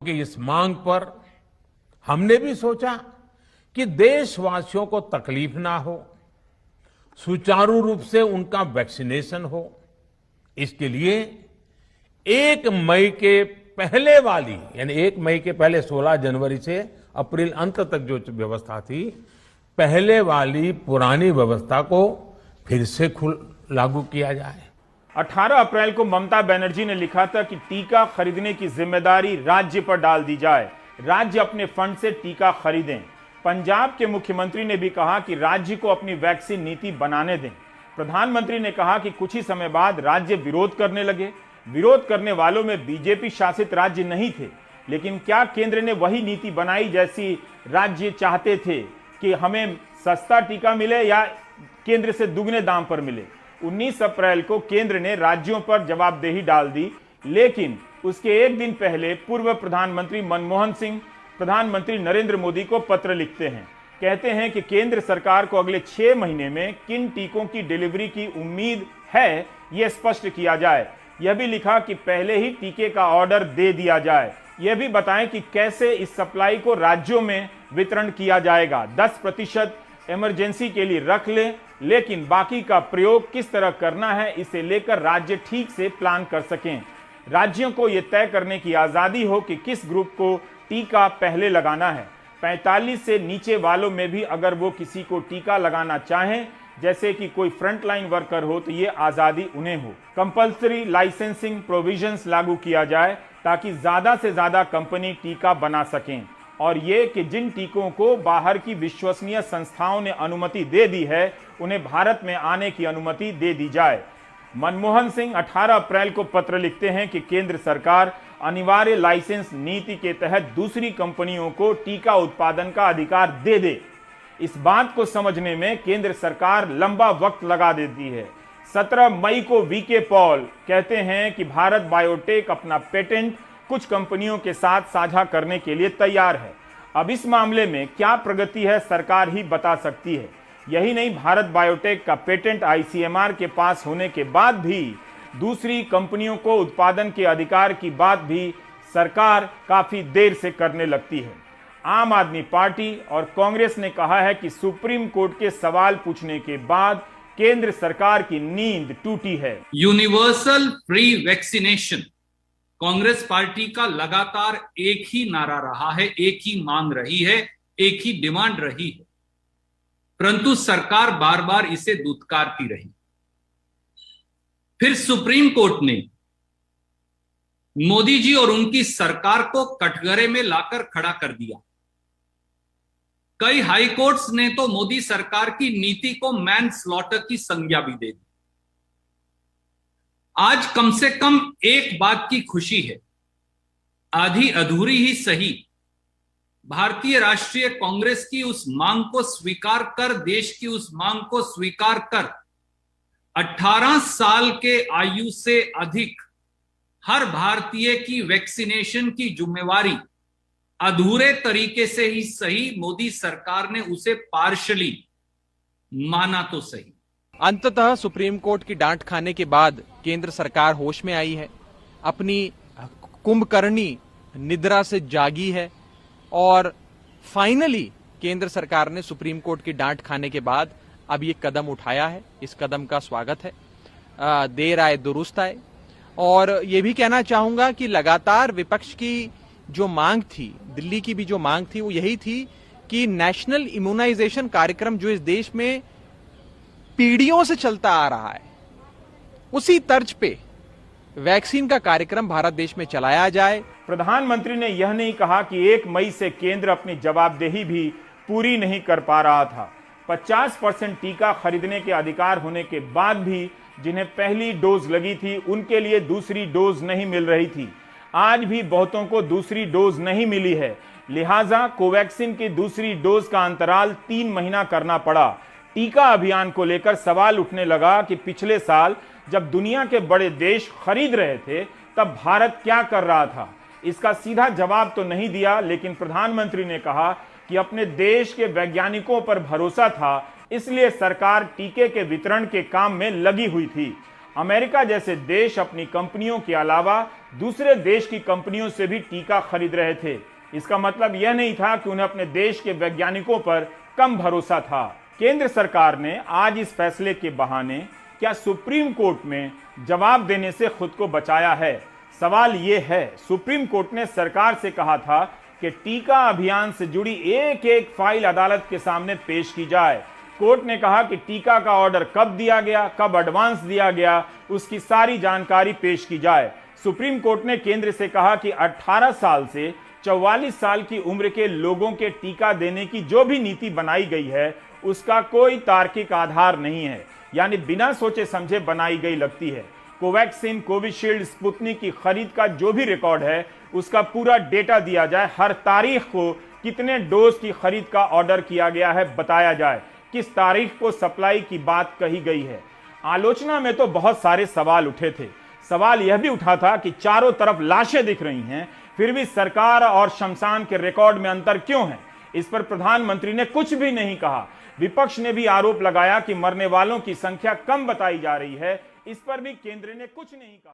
कि इस मांग पर हमने भी सोचा कि देशवासियों को तकलीफ ना हो, सुचारू रूप से उनका वैक्सीनेशन हो। इसके लिए 1 मई के पहले वाली यानी 1 मई के पहले 16 जनवरी से अप्रैल अंत तक जो व्यवस्था थी, पहले वाली पुरानी व्यवस्था को फिर से लागू किया जाए। 18 अप्रैल को ममता बनर्जी ने लिखा था कि टीका खरीदने की जिम्मेदारी राज्य पर डाल दी जाए, राज्य अपने फंड से टीका खरीदें। पंजाब के मुख्यमंत्री ने भी कहा कि राज्य को अपनी वैक्सीन नीति बनाने दें। प्रधानमंत्री ने कहा कि कुछ ही समय बाद राज्य विरोध करने लगे। विरोध करने वालों में बीजेपी शासित राज्य नहीं थे, लेकिन क्या केंद्र ने वही नीति बनाई जैसी राज्य चाहते थे कि हमें सस्ता टीका मिले या केंद्र से दुगने दाम पर मिले। 19 अप्रैल को केंद्र ने राज्यों पर जवाबदेही डाल दी, लेकिन उसके एक दिन पहले पूर्व प्रधानमंत्री मनमोहन सिंह प्रधानमंत्री नरेंद्र मोदी को पत्र लिखते हैं। कहते हैं कि केंद्र सरकार को अगले 6 महीने में किन टीकों की डिलीवरी की उम्मीद है, यह स्पष्ट किया जाए। यह भी लिखा कि पहले ही टीके का ऑर्डर दे दिया जाए। यह भी बताएं कि कैसे इस सप्लाई को राज्यों में वितरण किया जाएगा। 10% इमरजेंसी के लिए रख ले, लेकिन बाकी का प्रयोग किस तरह करना है, इसे लेकर राज्य ठीक से प्लान कर सकें। राज्यों को यह तय करने की आजादी हो कि किस ग्रुप को टीका पहले लगाना है। 45 से नीचे वालों में भी अगर वो किसी को टीका लगाना चाहें, जैसे कि कोई फ्रंटलाइन वर्कर हो, तो ये आजादी उन्हें हो। कंपल्सरी लाइसेंसिंग प्रोविजंस लागू किया जाए ताकि ज्यादा से ज्यादा कंपनी टीका बना सकें, और ये कि जिन टीकों को बाहर की विश्वसनीय संस्थाओं ने अनुमति दे दी है, उन्हें भारत में आने की अनुमति दे दी जाए। मनमोहन सिंह 18 अप्रैल को पत्र लिखते हैं कि केंद्र सरकार अनिवार्य लाइसेंस नीति के तहत दूसरी कंपनियों को टीका उत्पादन का अधिकार दे दे। इस बात को समझने में केंद्र सरकार लंबा वक्त लगा देती है। 17 मई को वीके पॉल कहते हैं कि भारत बायोटेक अपना पेटेंट कुछ कंपनियों के साथ साझा करने के लिए तैयार है। अब इस मामले में क्या प्रगति है, सरकार ही बता सकती है। यही नहीं, भारत बायोटेक का पेटेंट आईसीएमआर के पास होने के बाद भी दूसरी कंपनियों को उत्पादन के अधिकार की बात भी सरकार काफी देर से करने लगती है। आम आदमी पार्टी और कांग्रेस ने कहा है कि सुप्रीम कोर्ट के सवाल पूछने के बाद केंद्र सरकार की नींद टूटी है। Universal free vaccination Congress party का लगातार एक ही नारा रहा है, एक ही मांग रही है, एक ही डिमांड रही है, परंतु सरकार बार बार इसे दुत्कारती रही। फिर सुप्रीम कोर्ट ने मोदी जी और उनकी सरकार को कटघरे में लाकर खड़ा कर दिया। कई हाई कोर्ट्स ने तो मोदी सरकार की नीति को मैन स्लॉटर की संज्ञा भी दे दी। आज कम से कम एक बात की खुशी है, आधी अधूरी ही सही, भारतीय राष्ट्रीय कांग्रेस की उस मांग को स्वीकार कर, देश की उस मांग को स्वीकार कर 18 साल के आयु से अधिक हर भारतीय की वैक्सीनेशन की जिम्मेवारी अधूरे तरीके से ही सही मोदी सरकार ने उसे पार्शली माना तो सही। अंततः सुप्रीम कोर्ट की डांट खाने के बाद केंद्र सरकार होश में आई है, अपनी कुंभकर्णी निद्रा से जागी है और फाइनली केंद्र सरकार ने सुप्रीम कोर्ट की डांट खाने के बाद अब ये कदम उठाया है। इस कदम का स्वागत है। देर आए दुरुस्त आए। और ये भी कहना चाहूंगा कि लगातार विपक्ष की जो मांग थी, दिल्ली की भी जो मांग थी, वो यही थी कि नेशनल इम्यूनाइजेशन कार्यक्रम जो इस देश में पीढ़ियों से चलता आ रहा है, उसी तर्ज पे वैक्सीन का कार्यक्रम भारत देश में चलाया जाए। प्रधानमंत्री ने यह नहीं कहा कि 1 मई से केंद्र अपनी जवाबदेही भी पूरी नहीं कर पा रहा था। 50% टीका खरीदने के अधिकार होने के बाद भी जिन्हें पहली डोज लगी थी, उनके लिए दूसरी डोज नहीं मिल रही थी। आज भी बहुतों को दूसरी डोज नहीं मिली है, लिहाजा कोवैक्सीन की दूसरी डोज का अंतराल 3 महीना करना पड़ा। टीका अभियान को लेकर सवाल उठने लगा कि पिछले साल जब दुनिया के बड़े देश खरीद रहे थे, तब भारत क्या कर रहा था। इसका सीधा जवाब तो नहीं दिया, लेकिन प्रधानमंत्री ने कहा कि अपने देश के वैज्ञानिकों पर भरोसा था, इसलिए सरकार टीके के वितरण के काम में लगी हुई थी। अमेरिका जैसे देश अपनी कंपनियों के अलावा दूसरे देश की कंपनियों से भी टीका खरीद रहे थे। इसका मतलब यह नहीं था कि उन्हें अपने देश के वैज्ञानिकों पर कम भरोसा था। केंद्र सरकार ने आज इस फैसले के बहाने क्या सुप्रीम कोर्ट में जवाब देने से खुद को बचाया है? सवाल यह है, सुप्रीम कोर्ट ने सरकार से कहा था कि टीका अभियान से जुड़ी एक एक फाइल अदालत के सामने पेश की जाए। कोर्ट ने कहा कि टीका का ऑर्डर कब दिया गया, कब एडवांस दिया गया, उसकी सारी जानकारी पेश की जाए। सुप्रीम कोर्ट ने केंद्र से कहा कि 18 साल से 44 साल की उम्र के लोगों के टीका देने की जो भी नीति बनाई गई है उसका कोई तार्किक आधार नहीं है, यानी बिना सोचे समझे बनाई गई लगती है। कोवैक्सीन, कोविशील्ड, स्पुतनिक की खरीद का जो भी रिकॉर्ड है उसका पूरा डेटा दिया जाए, हर तारीख को कितने डोज की खरीद का ऑर्डर किया गया है बताया जाए, किस तारीख को सप्लाई की बात कही गई है। आलोचना में तो बहुत सारे सवाल उठे थे। सवाल यह भी उठा था कि चारों तरफ लाशें दिख रही हैं, फिर भी सरकार और शमशान के रिकॉर्ड में अंतर क्यों है? इस पर प्रधानमंत्री ने कुछ भी नहीं कहा। विपक्ष ने भी आरोप लगाया कि मरने वालों की संख्या कम बताई जा रही है, इस पर भी केंद्र ने कुछ नहीं कहा।